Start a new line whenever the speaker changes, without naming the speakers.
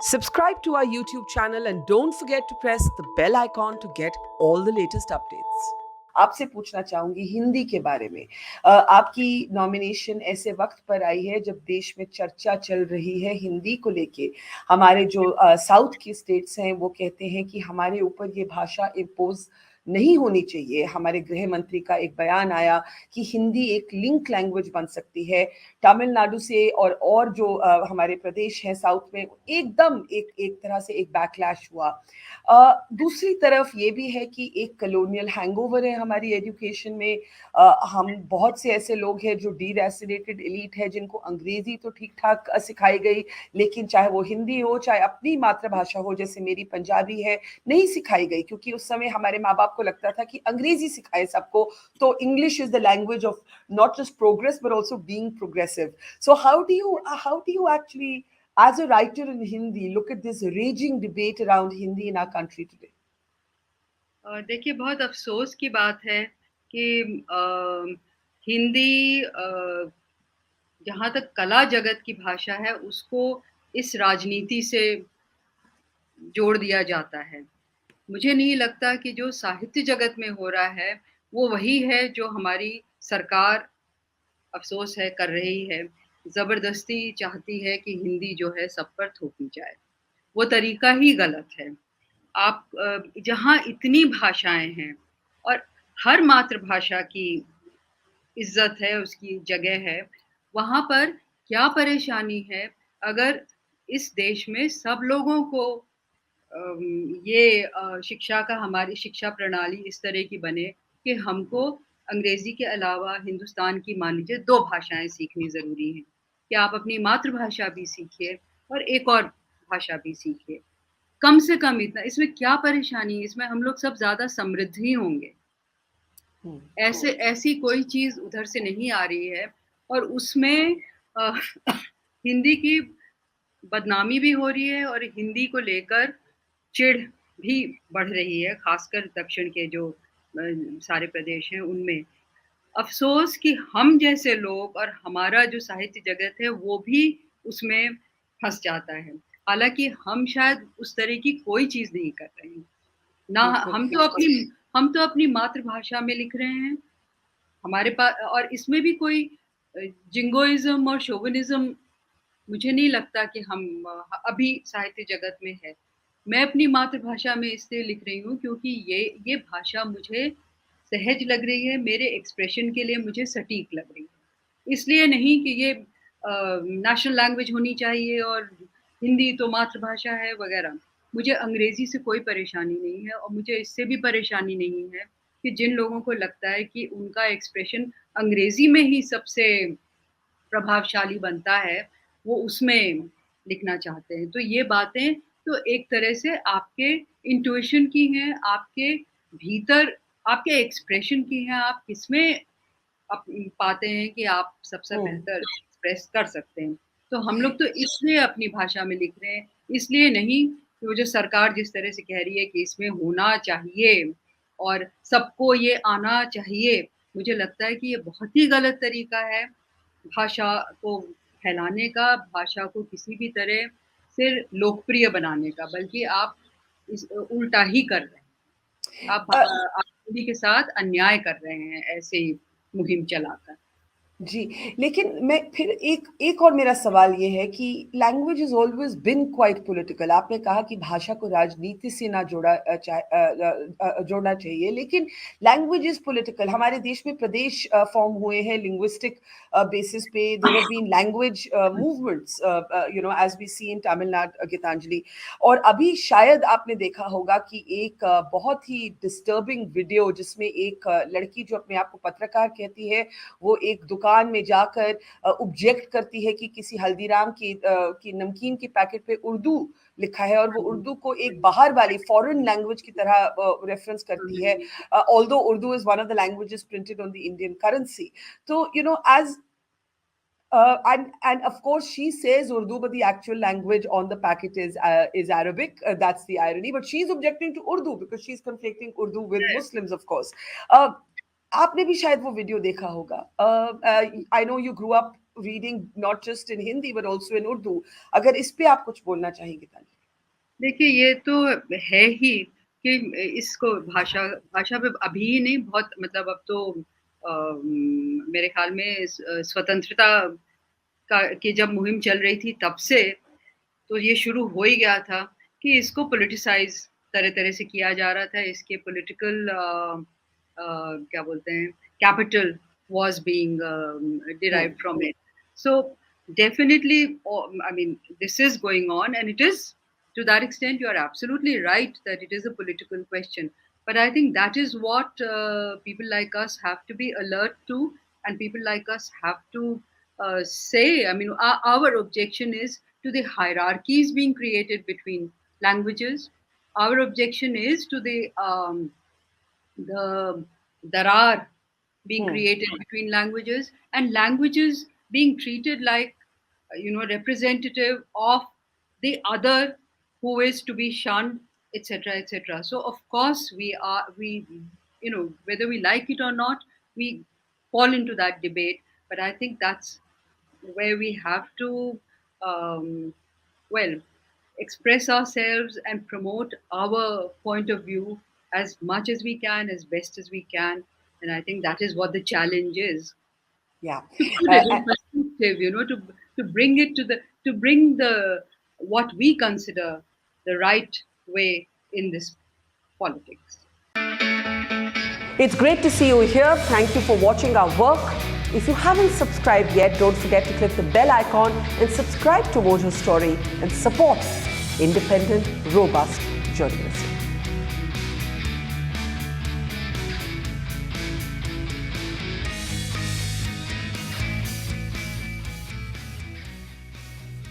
Subscribe to our YouTube channel and don't forget to press the bell icon to get all the latest updates. आपसे पूछना चाहूंगी हिंदी के बारे में। आपकी नॉमिनेशन ऐसे वक्त पर आई है जब देश में चर्चा चल रही है हिंदी को लेके। हमारे जो साउथ की स्टेट्स हैं वो कहते हैं कि हमारे ऊपर ये भाषा इम्पोज नहीं होनी चाहिए। हमारे गृह मंत्री का एक बयान आया कि हिंदी एक लिंक लैंग्वेज बन सकती है। तमिलनाडु से और जो हमारे प्रदेश हैं साउथ में एकदम एक तरह से एक बैकलैश हुआ। दूसरी तरफ ये भी है कि एक कॉलोनियल हैंगओवर है हमारी एजुकेशन में। हम बहुत से ऐसे लोग हैं जो डीरेसिनेटेड एलीट है जिनको अंग्रेजी तो ठीक ठाक सिखाई गई, लेकिन चाहे वो हिंदी हो चाहे अपनी मातृभाषा हो, जैसे मेरी पंजाबी है, नहीं सिखाई गई क्योंकि उस समय हमारे माँ बाप को लगता था कि अंग्रेजी सिखाए सबको, तो English is the language of not just progress but also being progressive. So how do you actually, as a writer in Hindi, look at this raging debate around Hindi in our country today?
देखिए, बहुत अफ़सोस की बात है कि हिंदी जहाँ तक कला जगत की भाषा है, उसको इस राजनीति से जोड़ दिया जाता है। मुझे नहीं लगता कि जो साहित्य जगत में हो रहा है, वो वही है जो हमारी सरकार, अफ़सोस है, कर रही है। ज़बरदस्ती चाहती है कि हिंदी जो है सब पर थोपी जाए। वो तरीका ही गलत है। आप जहाँ इतनी भाषाएँ हैं और हर मातृभाषा की इज़्ज़त है, उसकी जगह है, वहाँ पर क्या परेशानी है अगर इस देश में सब लोगों को शिक्षा का, हमारी शिक्षा प्रणाली इस तरह की बने कि हमको अंग्रेज़ी के अलावा हिंदुस्तान की मान लीजिए 2 भाषाएँ सीखनी ज़रूरी हैं, कि आप अपनी मातृभाषा भी सीखिए और एक और भाषा भी सीखिए। कम से कम इतना, इसमें क्या परेशानी है? इसमें हम लोग सब ज़्यादा समृद्ध ही होंगे। ऐसी कोई चीज़ उधर से नहीं आ रही है और उसमें अ, हिंदी की बदनामी भी हो रही है और हिंदी को लेकर चिढ़ भी बढ़ रही है, ख़ासकर दक्षिण के जो सारे प्रदेश हैं उनमें। अफ़सोस कि हम जैसे लोग और हमारा जो साहित्य जगत है वो भी उसमें फँस जाता है। हालाँकि हम शायद उस तरह की कोई चीज़ नहीं कर रहे हैं। ना
बिल्कुल,
हम तो अपनी मातृभाषा में लिख रहे हैं। हमारे और इसमें भी कोई जिंगोइज़्म और शोविनिज़्म मुझे नहीं लगता कि हम अभी साहित्य जगत में है। मैं अपनी मातृभाषा में इसलिए लिख रही हूँ क्योंकि ये भाषा मुझे सहज लग रही है, मेरे एक्सप्रेशन के लिए मुझे सटीक लग रही है। इसलिए नहीं कि ये नेशनल लैंग्वेज होनी चाहिए और हिंदी तो मातृभाषा है वगैरह। मुझे अंग्रेज़ी से कोई परेशानी नहीं है और मुझे इससे भी परेशानी नहीं है कि जिन लोगों को लगता है कि उनका एक्सप्रेशन अंग्रेज़ी में ही सबसे प्रभावशाली बनता है, वो उसमें लिखना चाहते हैं। तो ये बातें तो एक तरह से आपके इंट्यूइशन की हैं, आपके भीतर, आपके एक्सप्रेशन की हैं, आप किसमें पाते हैं कि आप सबसे बेहतर एक्सप्रेस कर सकते हैं। तो हम लोग तो इसलिए अपनी भाषा में लिख रहे हैं, इसलिए नहीं कि वो जो सरकार जिस तरह से कह रही है कि इसमें होना चाहिए और सबको ये आना चाहिए, मुझे लगता है कि ये बहुत ही गलत तरीका है भाषा को फैलाने का, भाषा को किसी भी तरह से लोकप्रिय बनाने का, बल्कि आप उल्टा ही कर रहे हैं। आप हिंदी के साथ अन्याय कर रहे हैं ऐसे ही मुहिम चलाकर।
जी, लेकिन मैं फिर एक एक और मेरा सवाल ये है कि language is always been quite political. आपने कहा कि भाषा को राजनीति से ना जोड़ना चाहिए, लेकिन लैंग्वेज इज़ पॉलिटिकल। हमारे देश में प्रदेश फॉर्म हुए हैं लिंग्विस्टिक बेसिस पे। There have been language movements, as we see in Tamil Nadu, Geetanjali. और अभी शायद आपने देखा होगा कि एक बहुत ही डिस्टर्बिंग वीडियो जिसमें एक लड़की जो अपने आप को पत्रकार कहती है, वो एक दुकान में जाकर ऑब्जेक्ट करती है कि किसी हल्दीराम की नमकीन के पैकेट पे उर्दू लिखा है और वो उर्दू को एक बाहर वाली फॉरेन लैंग्वेज की तरह रेफरेंस करती है, although Urdu is one of the languages printed on the Indian currency. तो as and of course she says Urdu, but the actual language on the packet is Arabic. That's the irony. But she's objecting to Urdu because she's conflicting Urdu with Muslims, of course. Uh, आपने भी शायद वो video देखा होगा। I know you grew up reading not just in Hindi but also in Urdu. अगर इस पे आप कुछ बोलना चाहेंगे ताली?
देखिए ये तो है ही कि इसको भाषा पे अभी ही नहीं बहुत मतलब अब तो मेरे ख्याल में स्वतंत्रता का की जब मुहिम चल रही थी तब से तो ये शुरू हो ही गया था कि इसको पॉलिटिसाइज तरह-तरह से किया जा रहा था। इसके पॉलिटिकल क्या बोलते हैं capital was being derived from it. So definitely, I mean, this is going on, and it is to that extent. You are absolutely right that it is a political question. But I think that is what people like us have to be alert to, and people like us have to say. I mean, our objection is to the hierarchies being created between languages. Our objection is to the darar being created between languages, and languages being treated like representative of the other who is to be shunned, etc., etc. So of course we whether we like it or not, we fall into that debate. But I think that's where we have to well express ourselves and promote our point of view as much as we can, as best as we can. And I think that is what the challenge is.
Yeah.
To put it in perspective, to bring it to bring the what we consider the right way in this politics.
It's great to see you here. Thank you for watching our work. If you haven't subscribed yet, don't forget to click the bell icon and subscribe to Mojo Story and support independent, robust journalism.